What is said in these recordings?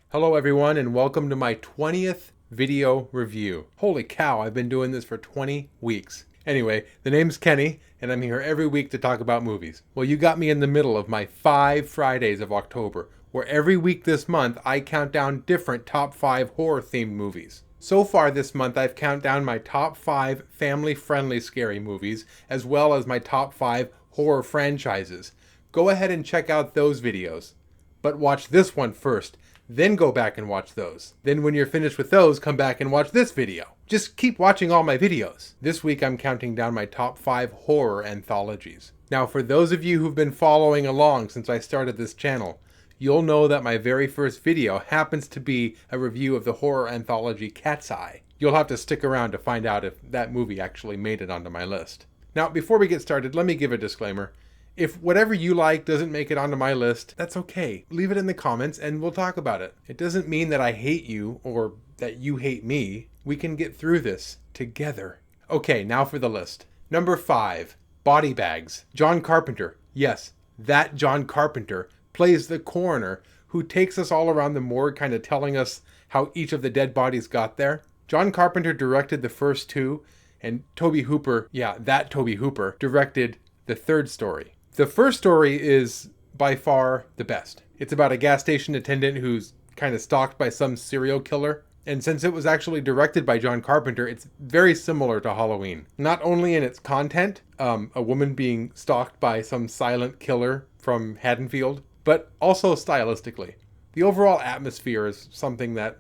Hello everyone and welcome to my 20th video review. Holy cow, I've been doing this for 20 weeks. Anyway, the name's Kenny and I'm here every week to talk about movies. Well, you got me in the middle of my 5 Fridays of October, where every week this month I count down different top 5 horror themed movies. So far this month I've counted down my top 5 family-friendly scary movies, as well as my top 5 horror franchises. Go ahead and check out those videos. But watch this one first. Then go back and watch those. Then when you're finished with those, come back and watch this video. Just keep watching all my videos. This week I'm counting down my top 5 horror anthologies. Now for those of you who've been following along since I started this channel, you'll know that my very first video happens to be a review of the horror anthology Cat's Eye. You'll have to stick around to find out if that movie actually made it onto my list. Now before we get started, let me give a disclaimer. If whatever you like doesn't make it onto my list, that's okay. Leave it in the comments and we'll talk about it. It doesn't mean that I hate you or that you hate me. We can get through this together. Okay, now for the list. Number 5, Body Bags. John Carpenter. Yes, that John Carpenter plays the coroner who takes us all around the morgue, kind of telling us how each of the dead bodies got there. John Carpenter directed the first 2, and Tobe Hooper, that Tobe Hooper, directed the third story. The first story is by far the best. It's about a gas station attendant who's kind of stalked by some serial killer. And since it was actually directed by John Carpenter, it's very similar to Halloween. Not only in its content, a woman being stalked by some silent killer from Haddonfield, but also stylistically. The overall atmosphere is something that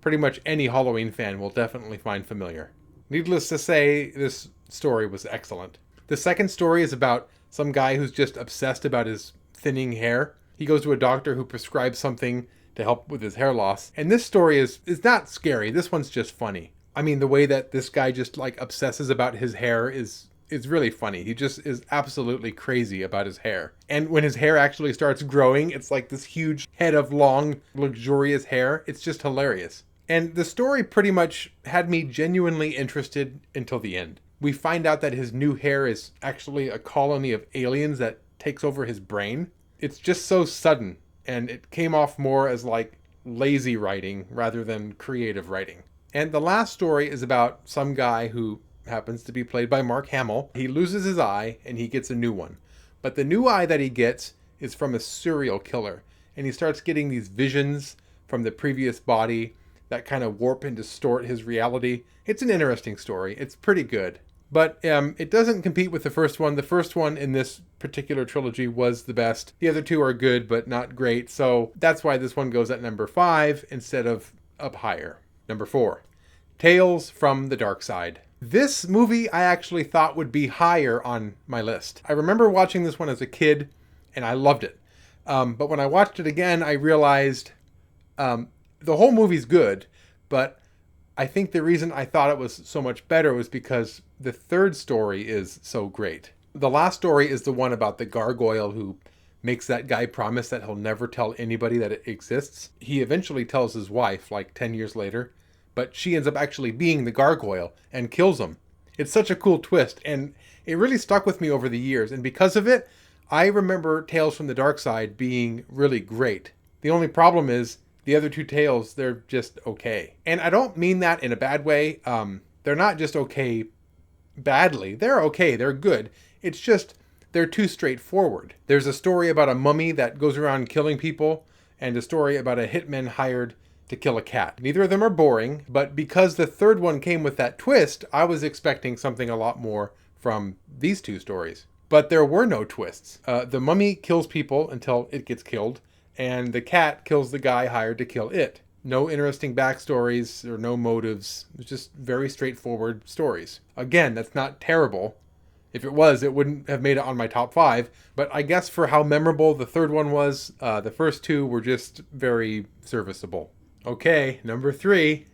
pretty much any Halloween fan will definitely find familiar. Needless to say, this story was excellent. The second story is about some guy who's just obsessed about his thinning hair. He goes to a doctor who prescribes something to help with his hair loss. And this story is not scary. This one's just funny. I mean, the way that this guy just like obsesses about his hair is really funny. He just is absolutely crazy about his hair. And when his hair actually starts growing, it's like this huge head of long, luxurious hair. It's just hilarious. And the story pretty much had me genuinely interested until the end. We find out that his new hair is actually a colony of aliens that takes over his brain. It's just so sudden, and it came off more as like lazy writing rather than creative writing. And the last story is about some guy who happens to be played by Mark Hamill. He loses his eye and he gets a new one. But the new eye that he gets is from a serial killer. And he starts getting these visions from the previous body that kind of warp and distort his reality. It's an interesting story. It's pretty good. But it doesn't compete with the first one. The first one in this particular trilogy was the best. The other 2 are good, but not great. So that's why this one goes at number 5 instead of up higher. Number 4, Tales from the Dark Side. This movie I actually thought would be higher on my list. I remember watching this one as a kid, and I loved it. But when I watched it again, I realized the whole movie's good, but I think the reason I thought it was so much better was because the third story is so great. The last story is the one about the gargoyle who makes that guy promise that he'll never tell anybody that it exists. He eventually tells his wife, like 10 years later, but she ends up actually being the gargoyle and kills him. It's such a cool twist, and it really stuck with me over the years, and because of it, I remember Tales from the Dark Side being really great. The only problem is, the other 2 tales, they're just okay. And I don't mean that in a bad way. They're not just okay badly. They're okay. They're good. It's just they're too straightforward. There's a story about a mummy that goes around killing people and a story about a hitman hired to kill a cat. Neither of them are boring, but because the third one came with that twist, I was expecting something a lot more from these 2 stories. But there were no twists. The mummy kills people until it gets killed, and the cat kills the guy hired to kill it. No interesting backstories or no motives. It's just very straightforward stories. Again, that's not terrible. If it was, it wouldn't have made it on my top 5. But I guess for how memorable the third one was, the first 2 were just very serviceable. Okay, number 3,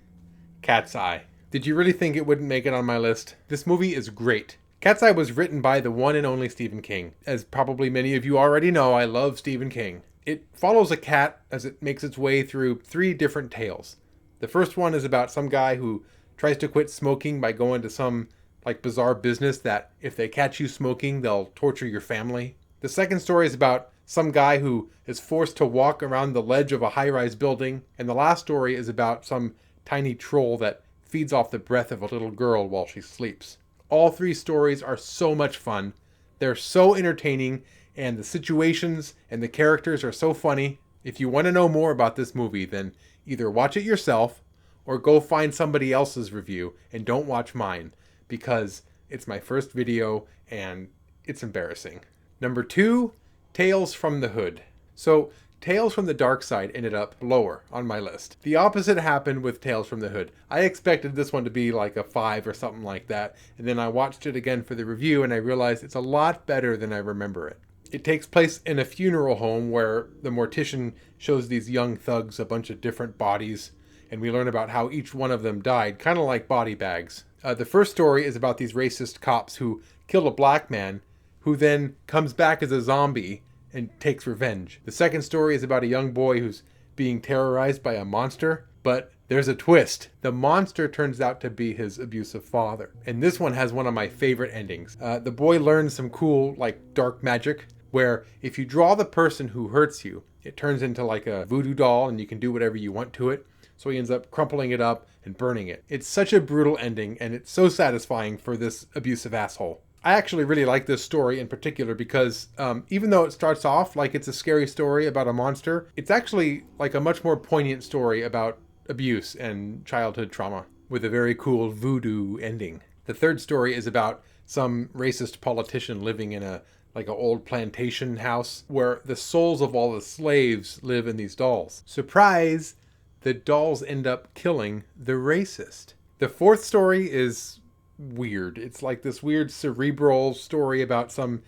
Cat's Eye. Did you really think it wouldn't make it on my list? This movie is great. Cat's Eye was written by the one and only Stephen King. As probably many of you already know, I love Stephen King. It follows a cat as it makes its way through 3 different tales. The first one is about some guy who tries to quit smoking by going to some like bizarre business that if they catch you smoking, they'll torture your family. The second story is about some guy who is forced to walk around the ledge of a high-rise building, and the last story is about some tiny troll that feeds off the breath of a little girl while she sleeps. All three stories are so much fun. They're so entertaining, and the situations and the characters are so funny. If you want to know more about this movie, then either watch it yourself or go find somebody else's review and don't watch mine, because it's my first video and it's embarrassing. Number 2, Tales from the Hood. So Tales from the Dark Side ended up lower on my list. The opposite happened with Tales from the Hood. I expected this one to be like a 5 or something like that, and then I watched it again for the review and I realized it's a lot better than I remember it. It takes place in a funeral home where the mortician shows these young thugs a bunch of different bodies, and we learn about how each one of them died, kind of like body bags. The first story is about these racist cops who kill a black man who then comes back as a zombie and takes revenge. The second story is about a young boy who's being terrorized by a monster, but there's a twist. The monster turns out to be his abusive father. And this one has one of my favorite endings. The boy learns some cool, like, dark magic, where if you draw the person who hurts you, it turns into like a voodoo doll and you can do whatever you want to it. So he ends up crumpling it up and burning it. It's such a brutal ending, and it's so satisfying for this abusive asshole. I actually really like this story in particular because even though it starts off like it's a scary story about a monster, it's actually like a much more poignant story about abuse and childhood trauma with a very cool voodoo ending. The third story is about some racist politician living in a old plantation house where the souls of all the slaves live in these dolls. Surprise! The dolls end up killing the racist. The fourth story is weird. It's like this weird cerebral story about some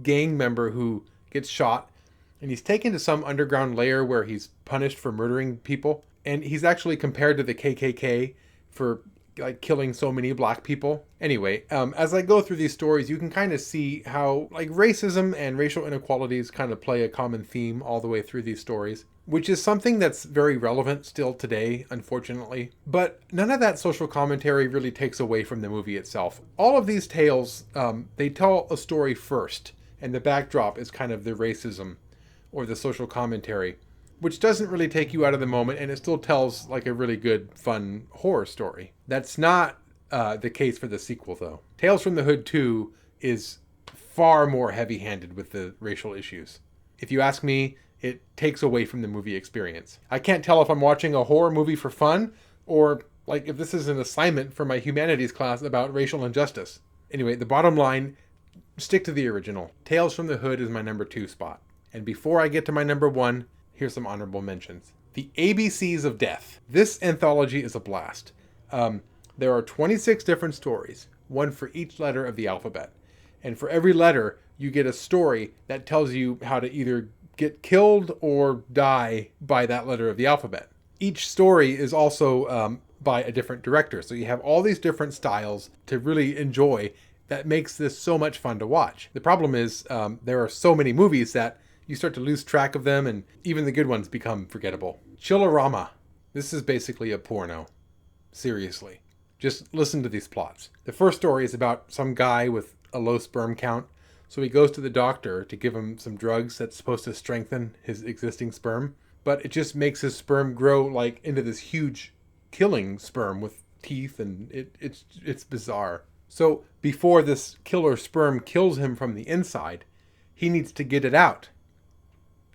gang member who gets shot and he's taken to some underground lair where he's punished for murdering people, and he's actually compared to the KKK for like killing so many black people. Anyway, as I go through these stories, you can kind of see how like racism and racial inequalities kind of play a common theme all the way through these stories, which is something that's very relevant still today, unfortunately. But none of that social commentary really takes away from the movie itself. All of these tales, they tell a story first, and the backdrop is kind of the racism or the social commentary, which doesn't really take you out of the moment, and it still tells like a really good, fun horror story. That's not the case for the sequel, though. Tales from the Hood 2 is far more heavy-handed with the racial issues. If you ask me, it takes away from the movie experience. I can't tell if I'm watching a horror movie for fun, or like if this is an assignment for my humanities class about racial injustice. Anyway, the bottom line, stick to the original. Tales from the Hood is my number 2 spot. And before I get to my number 1, here's some honorable mentions. The ABCs of Death. This anthology is a blast. There are 26 different stories, one for each letter of the alphabet. And for every letter, you get a story that tells you how to either get killed or die by that letter of the alphabet. Each story is also by a different director. So you have all these different styles to really enjoy. That makes this so much fun to watch. The problem is there are so many movies that you start to lose track of them, and even the good ones become forgettable. Chillerama. This is basically a porno. Seriously. Just listen to these plots. The first story is about some guy with a low sperm count. So he goes to the doctor to give him some drugs that's supposed to strengthen his existing sperm. But it just makes his sperm grow like into this huge killing sperm with teeth, and it's bizarre. So before this killer sperm kills him from the inside, he needs to get it out.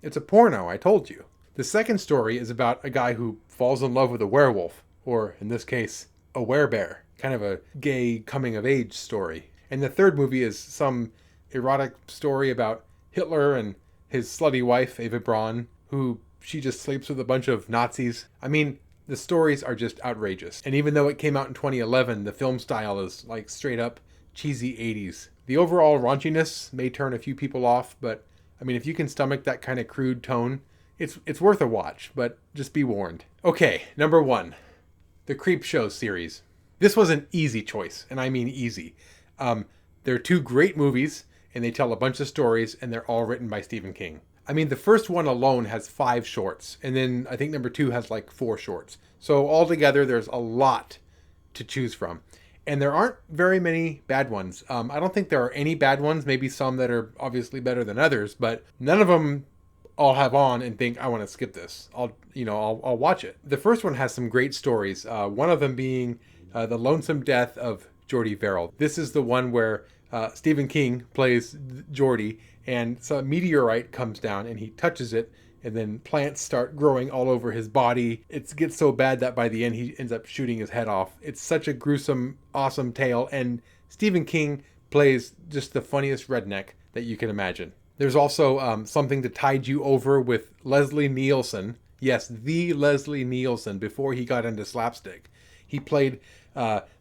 It's a porno, I told you. The second story is about a guy who falls in love with a werewolf, or in this case, a werebear. Kind of a gay coming-of-age story. And the third movie is some erotic story about Hitler and his slutty wife, Eva Braun, who she just sleeps with a bunch of Nazis. I mean, the stories are just outrageous. And even though it came out in 2011, the film style is like straight up cheesy 80s. The overall raunchiness may turn a few people off, but I mean, if you can stomach that kind of crude tone, it's worth a watch, but just be warned. Okay, number 1, the Creepshow series. This was an easy choice, and I mean easy. They're 2 great movies, and they tell a bunch of stories, and they're all written by Stephen King. I mean, the first one alone has 5 shorts, and then I think number 2 has like 4 shorts. So altogether, there's a lot to choose from. And there aren't very many bad ones. I don't think there are any bad ones, maybe some that are obviously better than others, but none of them I'll have on and think, I want to skip this. I'll watch it. The first one has some great stories. One of them being The Lonesome Death of Jordy Verrill. This is the one where Stephen King plays Jordy, and so a meteorite comes down and he touches it, and then plants start growing all over his body. It gets so bad that by the end he ends up shooting his head off. It's such a gruesome, awesome tale, and Stephen King plays just the funniest redneck that you can imagine. There's also Something to Tide You Over with Leslie Nielsen. Yes, the Leslie Nielsen, before he got into slapstick. He played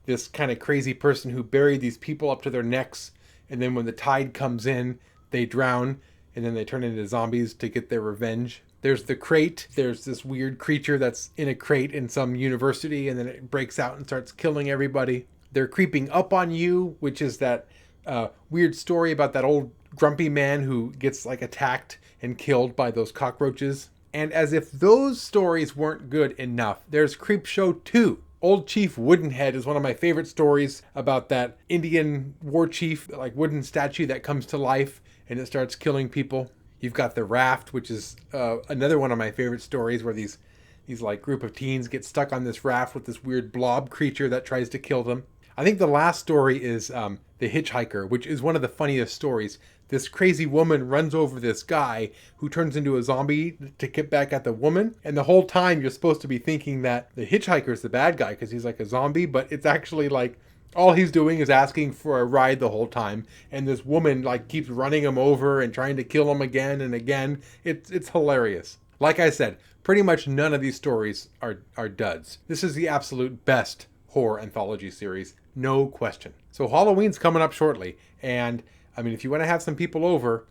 this kind of crazy person who buried these people up to their necks, and then when the tide comes in, they drown, and then they turn into zombies to get their revenge. There's The Crate. There's this weird creature that's in a crate in some university, and then it breaks out and starts killing everybody. They're Creeping Up on You, which is that weird story about that old grumpy man who gets like attacked and killed by those cockroaches. And as if those stories weren't good enough, there's Creepshow 2. Old Chief Woodenhead is one of my favorite stories about that Indian war chief, like wooden statue that comes to life and it starts killing people. You've got The Raft, which is another one of my favorite stories, where these like group of teens get stuck on this raft with this weird blob creature that tries to kill them. I think the last story is The Hitchhiker, which is one of the funniest stories. This crazy woman runs over this guy who turns into a zombie to get back at the woman. And the whole time you're supposed to be thinking that the hitchhiker is the bad guy because he's like a zombie, but it's actually like all he's doing is asking for a ride the whole time. And this woman like keeps running him over and trying to kill him again and again. It's hilarious. Like I said, pretty much none of these stories are duds. This is the absolute best horror anthology series, no question. So Halloween's coming up shortly, and I mean, if you want to have some people over,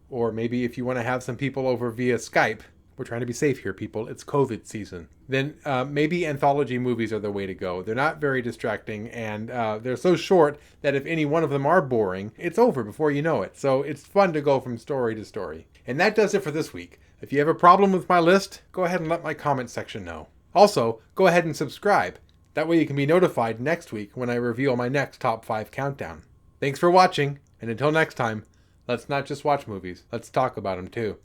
or maybe if you want to have some people over via Skype, we're trying to be safe here, people. It's COVID season. Then maybe anthology movies are the way to go. They're not very distracting, and they're so short that if any one of them are boring, it's over before you know it. So it's fun to go from story to story. And that does it for this week. If you have a problem with my list, go ahead and let my comment section know. Also, go ahead and subscribe. That way you can be notified next week when I reveal my next top 5 countdown. Thanks for watching, and until next time, let's not just watch movies, let's talk about them too.